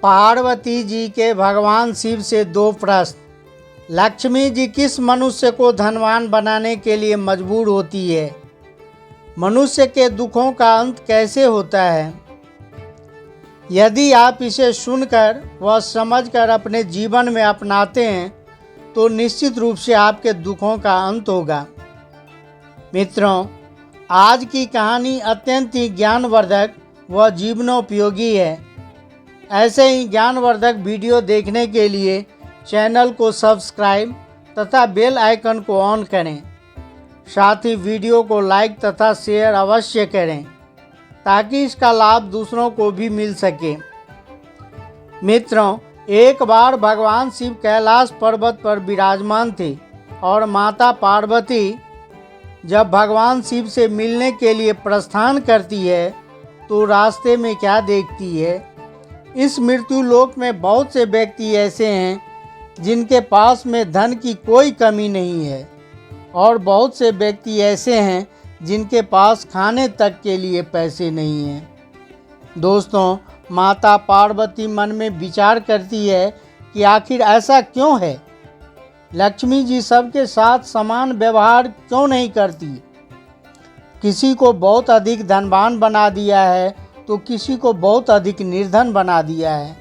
पार्वती जी के भगवान शिव से दो प्रश्न। लक्ष्मी जी किस मनुष्य को धनवान बनाने के लिए मजबूर होती है? मनुष्य के दुखों का अंत कैसे होता है? यदि आप इसे सुनकर व समझकर अपने जीवन में अपनाते हैं तो निश्चित रूप से आपके दुखों का अंत होगा। मित्रों, आज की कहानी अत्यंत ही ज्ञानवर्धक व जीवनोपयोगी है। ऐसे ही ज्ञानवर्धक वीडियो देखने के लिए चैनल को सब्सक्राइब तथा बेल आइकन को ऑन करें। साथ ही वीडियो को लाइक तथा शेयर अवश्य करें ताकि इसका लाभ दूसरों को भी मिल सके। मित्रों, एक बार भगवान शिव कैलाश पर्वत पर विराजमान थे और माता पार्वती जब भगवान शिव से मिलने के लिए प्रस्थान करती है तो रास्ते में क्या देखती है? इस मृत्यु लोक में बहुत से व्यक्ति ऐसे हैं जिनके पास में धन की कोई कमी नहीं है और बहुत से व्यक्ति ऐसे हैं जिनके पास खाने तक के लिए पैसे नहीं हैं। दोस्तों, माता पार्वती मन में विचार करती है कि आखिर ऐसा क्यों है? लक्ष्मी जी सबके साथ समान व्यवहार क्यों नहीं करती? किसी को बहुत अधिक धनवान बना दिया है तो किसी को बहुत अधिक निर्धन बना दिया है।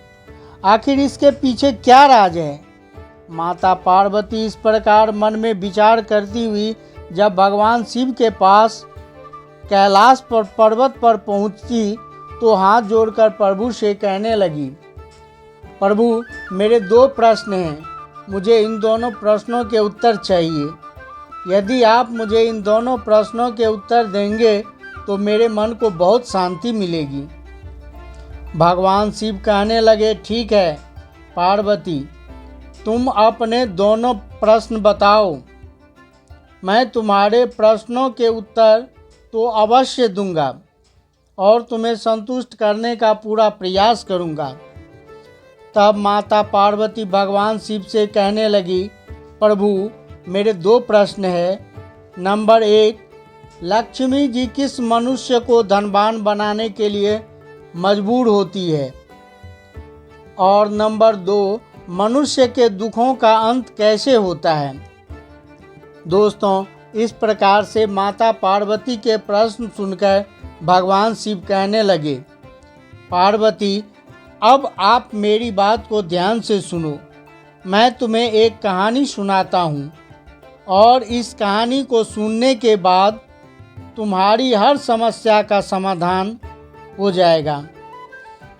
आखिर इसके पीछे क्या राज है? माता पार्वती इस प्रकार मन में विचार करती हुई जब भगवान शिव के पास कैलाश पर्वत पर पहुंचती तो हाथ जोड़कर प्रभु से कहने लगी, प्रभु, मेरे दो प्रश्न हैं, मुझे इन दोनों प्रश्नों के उत्तर चाहिए। यदि आप मुझे इन दोनों प्रश्नों के उत्तर देंगे तो मेरे मन को बहुत शांति मिलेगी। भगवान शिव कहने लगे, ठीक है पार्वती, तुम अपने दोनों प्रश्न बताओ। मैं तुम्हारे प्रश्नों के उत्तर तो अवश्य दूंगा और तुम्हें संतुष्ट करने का पूरा प्रयास करूंगा। तब माता पार्वती भगवान शिव से कहने लगी, प्रभु, मेरे दो प्रश्न हैं। नंबर 1, लक्ष्मी जी किस मनुष्य को धनवान बनाने के लिए मजबूर होती है? और नंबर 2, मनुष्य के दुखों का अंत कैसे होता है? दोस्तों, इस प्रकार से माता पार्वती के प्रश्न सुनकर भगवान शिव कहने लगे, पार्वती, अब आप मेरी बात को ध्यान से सुनो। मैं तुम्हें एक कहानी सुनाता हूँ और इस कहानी को सुनने के बाद तुम्हारी हर समस्या का समाधान हो जाएगा।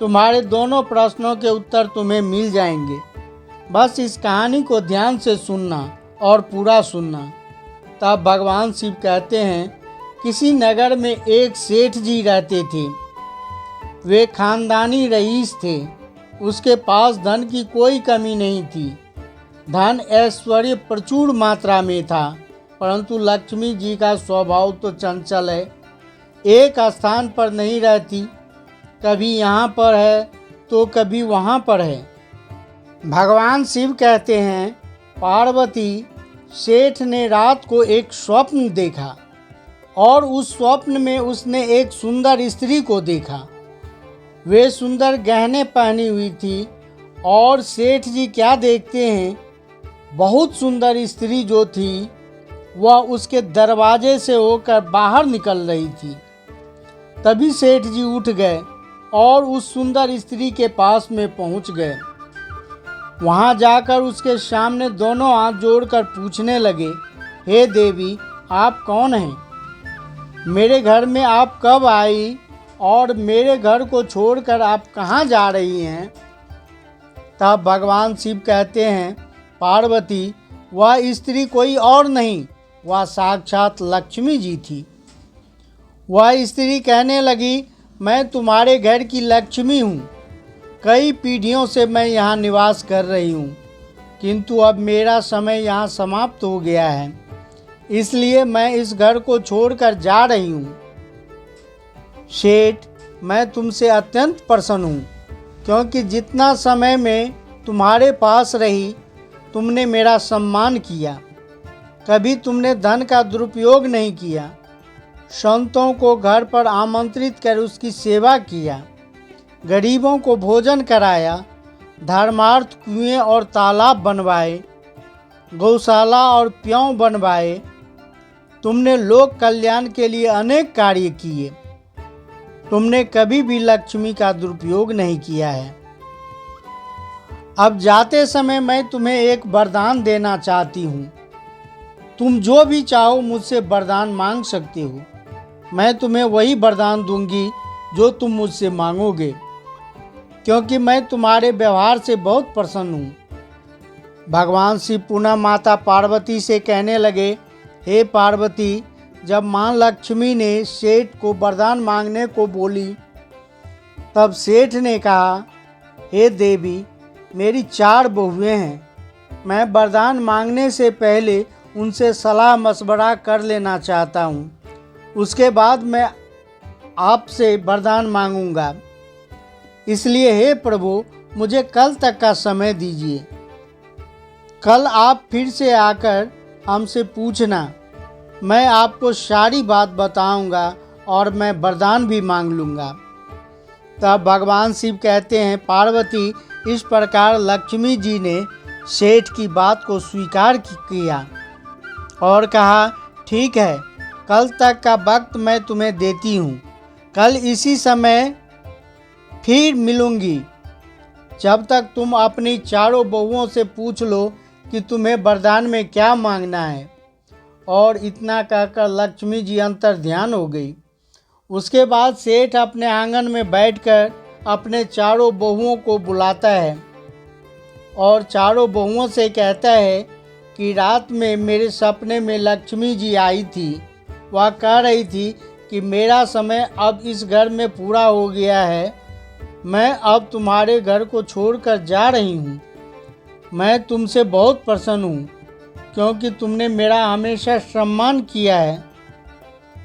तुम्हारे दोनों प्रश्नों के उत्तर तुम्हें मिल जाएंगे। बस इस कहानी को ध्यान से सुनना और पूरा सुनना। तब भगवान शिव कहते हैं, किसी नगर में एक सेठ जी रहते थे। वे खानदानी रईस थे। उसके पास धन की कोई कमी नहीं थी। धन ऐश्वर्य प्रचुर मात्रा में था, परंतु लक्ष्मी जी का स्वभाव तो चंचल है। एक स्थान पर नहीं रहती, कभी यहाँ पर है तो कभी वहाँ पर है। भगवान शिव कहते हैं, पार्वती, सेठ ने रात को एक स्वप्न देखा और उस स्वप्न में उसने एक सुंदर स्त्री को देखा। वे सुंदर गहने पहनी हुई थी और सेठ जी क्या देखते हैं, बहुत सुंदर स्त्री जो थी वह उसके दरवाजे से होकर बाहर निकल रही थी। तभी सेठ जी उठ गए और उस सुंदर स्त्री के पास में पहुंच गए। वहां जाकर उसके सामने दोनों हाथ जोड़कर पूछने लगे, हे देवी, आप कौन हैं? मेरे घर में आप कब आई और मेरे घर को छोड़कर आप कहाँ जा रही हैं? तब भगवान शिव कहते हैं, पार्वती, वह स्त्री कोई और नहीं, वह साक्षात लक्ष्मी जी थी। वह स्त्री कहने लगी, मैं तुम्हारे घर की लक्ष्मी हूँ। कई पीढ़ियों से मैं यहाँ निवास कर रही हूँ, किंतु अब मेरा समय यहाँ समाप्त हो गया है, इसलिए मैं इस घर को छोड़कर जा रही हूँ। सेठ, मैं तुमसे अत्यंत प्रसन्न हूँ, क्योंकि जितना समय मैं तुम्हारे पास रही तुमने मेरा सम्मान किया। कभी तुमने धन का दुरुपयोग नहीं किया। संतों को घर पर आमंत्रित कर उसकी सेवा किया। गरीबों को भोजन कराया धर्मार्थ कुएं और तालाब बनवाए, गौशाला और प्याऊ बनवाए। तुमने लोक कल्याण के लिए अनेक कार्य किए। तुमने कभी भी लक्ष्मी का दुरुपयोग नहीं किया है। अब जाते समय मैं तुम्हें एक वरदान देना चाहती हूँ। तुम जो भी चाहो मुझसे वरदान मांग सकते हो। मैं तुम्हें वही वरदान दूंगी जो तुम मुझसे मांगोगे, क्योंकि मैं तुम्हारे व्यवहार से बहुत प्रसन्न हूँ। भगवान शिव पुनः माता पार्वती से कहने लगे, हे पार्वती, जब माँ लक्ष्मी ने सेठ को वरदान मांगने को बोली, तब सेठ ने कहा, हे देवी, मेरी 4 बहुएं हैं। मैं वरदान मांगने से पहले उनसे सलाह मशवरा कर लेना चाहता हूँ। उसके बाद मैं आपसे वरदान मांगूंगा। इसलिए हे प्रभु, मुझे कल तक का समय दीजिए। कल आप फिर से आकर हमसे पूछना। मैं आपको सारी बात बताऊंगा और मैं वरदान भी मांग लूँगा। तब भगवान शिव कहते हैं, पार्वती, इस प्रकार लक्ष्मी जी ने सेठ की बात को स्वीकार किया और कहा, ठीक है, कल तक का वक्त मैं तुम्हें देती हूँ। कल इसी समय फिर मिलूंगी। जब तक तुम अपनी 4 बहुओं से पूछ लो कि तुम्हें वरदान में क्या मांगना है। और इतना कहकर लक्ष्मी जी अंतर ध्यान हो गई। उसके बाद सेठ अपने आंगन में बैठकर अपने 4 बहुओं को बुलाता है और 4 बहुओं से कहता है कि रात में मेरे सपने में लक्ष्मी जी आई थी। वह कह रही थी कि मेरा समय अब इस घर में पूरा हो गया है। मैं अब तुम्हारे घर को छोड़कर जा रही हूँ। मैं तुमसे बहुत प्रसन्न हूँ, क्योंकि तुमने मेरा हमेशा सम्मान किया है।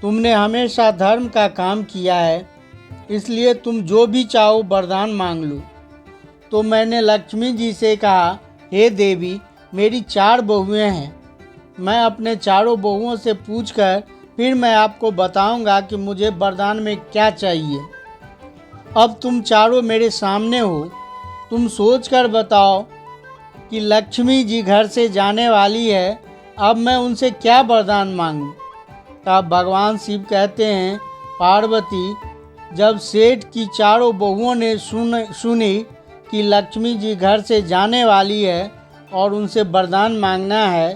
तुमने हमेशा धर्म का काम किया है। इसलिए तुम जो भी चाहो वरदान मांग लो। तो मैंने लक्ष्मी जी से कहा, हे देवी, मेरी 4 बहुएं हैं। मैं अपने 4 बहुओं से पूछकर फिर मैं आपको बताऊंगा कि मुझे वरदान में क्या चाहिए। अब तुम चारों मेरे सामने हो। तुम सोचकर बताओ कि लक्ष्मी जी घर से जाने वाली है। अब मैं उनसे क्या वरदान मांगूं? तब भगवान शिव कहते हैं, पार्वती, जब सेठ की 4 बहुओं ने सुनी कि लक्ष्मी जी घर से जाने वाली है और उनसे वरदान मांगना है,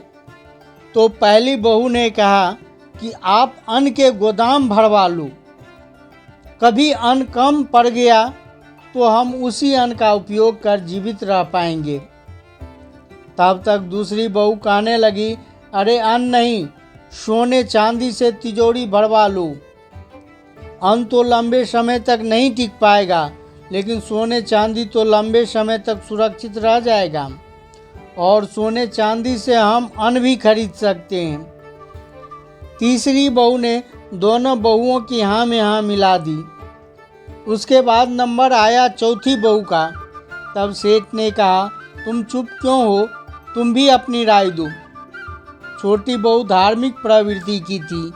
तो पहली बहू ने कहा कि आप अन्न के गोदाम भरवा लो। कभी अन्न कम पड़ गया तो हम उसी अन्न का उपयोग कर जीवित रह पाएंगे। तब तक दूसरी बहू कहने लगी, अरे अन्न नहीं, सोने चांदी से तिजोरी भरवा लो। अन्न तो लंबे समय तक नहीं टिक पाएगा, लेकिन सोने चांदी तो लंबे समय तक सुरक्षित रह जाएगा और सोने चांदी से हम अन्न भी खरीद सकते हैं। तीसरी बहू ने दोनों बहुओं की हाँ में हाँ मिला दी। उसके बाद नंबर आया चौथी बहू का। तब सेठ ने कहा, तुम चुप क्यों हो? तुम भी अपनी राय दो। छोटी बहू धार्मिक प्रवृत्ति की थी,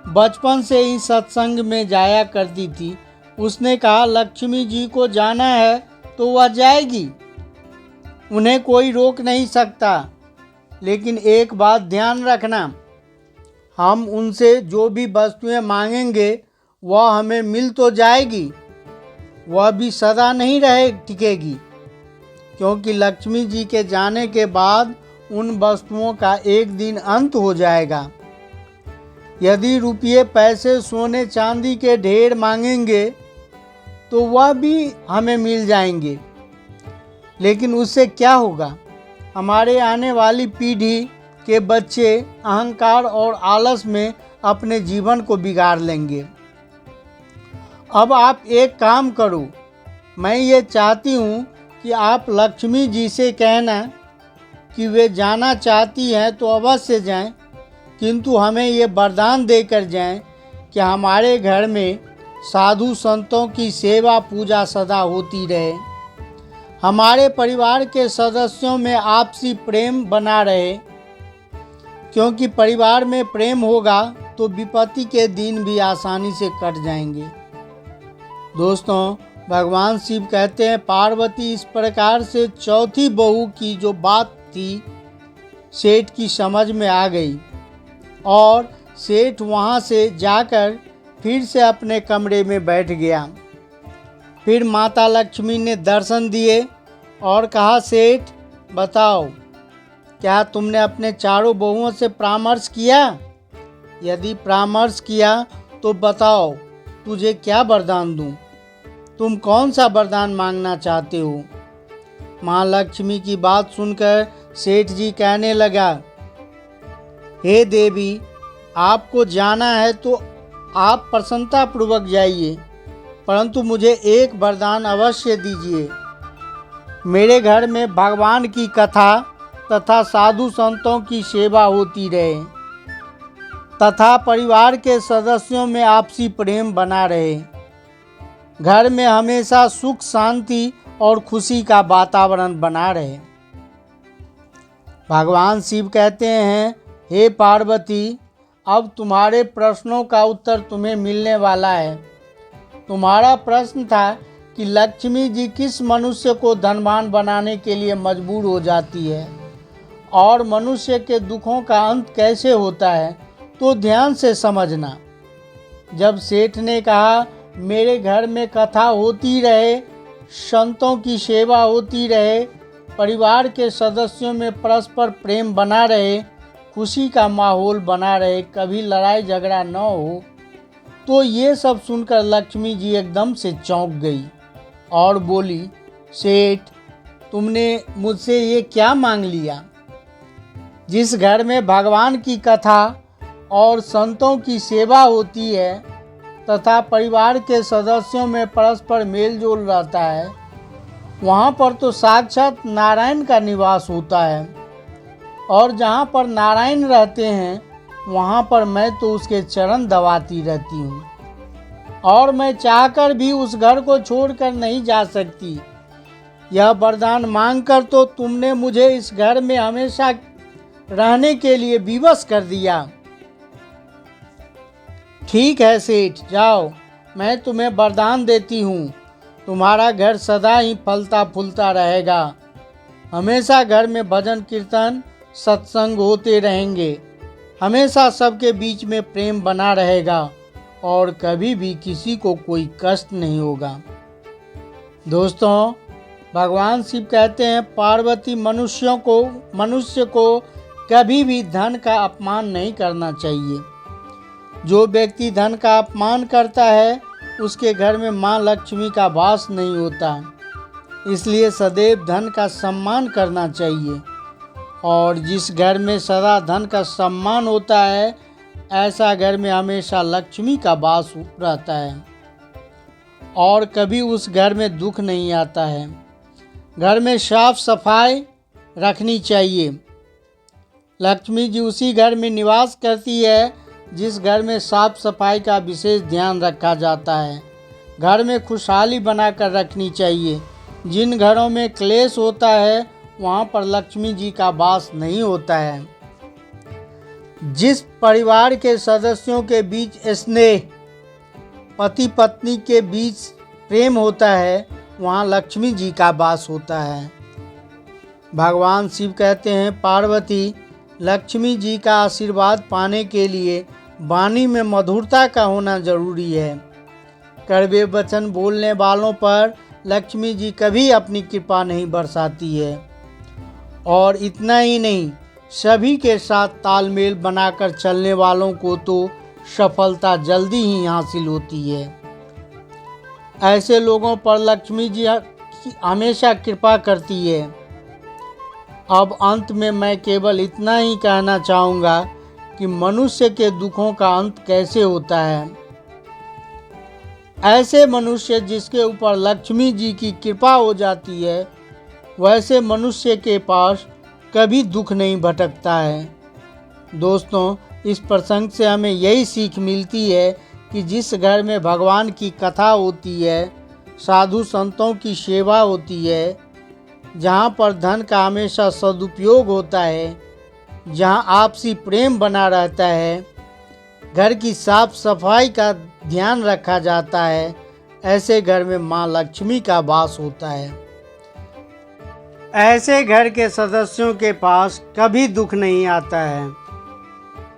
बचपन से ही सत्संग में जाया करती थी। उसने कहा, लक्ष्मी जी को जाना है तो वह जाएगी, उन्हें कोई रोक नहीं सकता। लेकिन एक बात ध्यान रखना, हम उनसे जो भी वस्तुएं मांगेंगे वह हमें मिल तो जाएगी, वह भी सदा नहीं रहे टिकेगी, क्योंकि लक्ष्मी जी के जाने के बाद उन वस्तुओं का एक दिन अंत हो जाएगा। यदि रुपये, पैसे, सोने चांदी के ढेर मांगेंगे तो वह भी हमें मिल जाएंगे, लेकिन उससे क्या होगा? हमारे आने वाली पीढ़ी के बच्चे अहंकार और आलस में अपने जीवन को बिगाड़ लेंगे। अब आप एक काम करो, मैं ये चाहती हूँ कि आप लक्ष्मी जी से कहना कि वे जाना चाहती हैं तो अवश्य जाएं, किंतु हमें ये वरदान देकर जाएं कि हमारे घर में साधु संतों की सेवा पूजा सदा होती रहे, हमारे परिवार के सदस्यों में आपसी प्रेम बना रहे, क्योंकि परिवार में प्रेम होगा तो विपत्ति के दिन भी आसानी से कट जाएंगे। दोस्तों, भगवान शिव कहते हैं, पार्वती इस प्रकार से चौथी बहू की जो बात थी सेठ की समझ में आ गई और सेठ वहाँ से जाकर फिर से अपने कमरे में बैठ गया। फिर माता लक्ष्मी ने दर्शन दिए और कहा, सेठ बताओ, क्या तुमने अपने चारों बहुओं से परामर्श किया? यदि परामर्श किया तो बताओ तुझे क्या वरदान दूं? तुम कौन सा वरदान मांगना चाहते हो? माँ लक्ष्मी की बात सुनकर सेठ जी कहने लगा, हे देवी, आपको जाना है तो आप प्रसन्नतापूर्वक जाइए, परंतु मुझे एक वरदान अवश्य दीजिए। मेरे घर में भगवान की कथा तथा साधु संतों की सेवा होती रहे तथा परिवार के सदस्यों में आपसी प्रेम बना रहे। घर में हमेशा सुख शांति और खुशी का वातावरण बना रहे। भगवान शिव कहते हैं, हे पार्वती, अब तुम्हारे प्रश्नों का उत्तर तुम्हें मिलने वाला है। तुम्हारा प्रश्न था कि लक्ष्मी जी किस मनुष्य को धनवान बनाने के लिए मजबूर हो जाती है और मनुष्य के दुखों का अंत कैसे होता है, तो ध्यान से समझना। जब सेठ ने कहा, मेरे घर में कथा होती रहे, संतों की सेवा होती रहे, परिवार के सदस्यों में परस्पर प्रेम बना रहे, खुशी का माहौल बना रहे, कभी लड़ाई झगड़ा न हो, तो ये सब सुनकर लक्ष्मी जी एकदम से चौंक गई और बोली, सेठ, तुमने मुझसे ये क्या मांग लिया? जिस घर में भगवान की कथा और संतों की सेवा होती है तथा परिवार के सदस्यों में परस्पर मेलजोल रहता है, वहाँ पर तो साक्षात नारायण का निवास होता है और जहाँ पर नारायण रहते हैं वहाँ पर मैं तो उसके चरण दबाती रहती हूँ और मैं चाहकर भी उस घर को छोड़कर नहीं जा सकती। यह वरदान मांगकर तो तुमने मुझे इस घर में हमेशा रहने के लिए विवश कर दिया। ठीक है सेठ, जाओ, मैं तुम्हें वरदान देती हूँ, तुम्हारा घर सदा ही फलता फूलता रहेगा। हमेशा घर में भजन कीर्तन सत्संग होते रहेंगे, हमेशा सबके बीच में प्रेम बना रहेगा और कभी भी किसी को कोई कष्ट नहीं होगा। दोस्तों, भगवान शिव कहते हैं, पार्वती मनुष्य को कभी भी धन का अपमान नहीं करना चाहिए। जो व्यक्ति धन का अपमान करता है उसके घर में माँ लक्ष्मी का वास नहीं होता। इसलिए सदैव धन का सम्मान करना चाहिए और जिस घर में सदा धन का सम्मान होता है ऐसा घर में हमेशा लक्ष्मी का वास रहता है और कभी उस घर में दुख नहीं आता है। घर में साफ सफाई रखनी चाहिए। लक्ष्मी जी उसी घर में निवास करती है जिस घर में साफ सफाई का विशेष ध्यान रखा जाता है। घर में खुशहाली बनाकर रखनी चाहिए। जिन घरों में क्लेश होता है वहाँ पर लक्ष्मी जी का वास नहीं होता है। जिस परिवार के सदस्यों के बीच स्नेह, पति पत्नी के बीच प्रेम होता है, वहाँ लक्ष्मी जी का वास होता है। भगवान शिव कहते हैं, पार्वती, लक्ष्मी जी का आशीर्वाद पाने के लिए वाणी में मधुरता का होना जरूरी है। कड़वे वचन बोलने वालों पर लक्ष्मी जी कभी अपनी कृपा नहीं बरसाती है और इतना ही नहीं, सभी के साथ तालमेल बनाकर चलने वालों को तो सफलता जल्दी ही हासिल होती है। ऐसे लोगों पर लक्ष्मी जी हमेशा कृपा करती है। अब अंत में मैं केवल इतना ही कहना चाहूँगा कि मनुष्य के दुखों का अंत कैसे होता है। ऐसे मनुष्य जिसके ऊपर लक्ष्मी जी की कृपा हो जाती है, वैसे मनुष्य के पास कभी दुख नहीं भटकता है। दोस्तों, इस प्रसंग से हमें यही सीख मिलती है कि जिस घर में भगवान की कथा होती है, साधु संतों की सेवा होती है, जहाँ पर धन का हमेशा सदुपयोग होता है, जहाँ आपसी प्रेम बना रहता है, घर की साफ सफाई का ध्यान रखा जाता है, ऐसे घर में माँ लक्ष्मी का वास होता है। ऐसे घर के सदस्यों के पास कभी दुख नहीं आता है।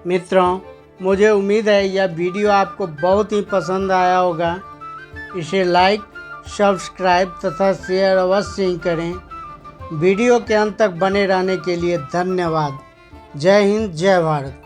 मित्रों, मुझे उम्मीद है यह वीडियो आपको बहुत ही पसंद आया होगा। इसे लाइक, सब्सक्राइब तथा शेयर अवश्य ही करें। वीडियो के अंत तक बने रहने के लिए धन्यवाद। जय हिंद, जय भारत।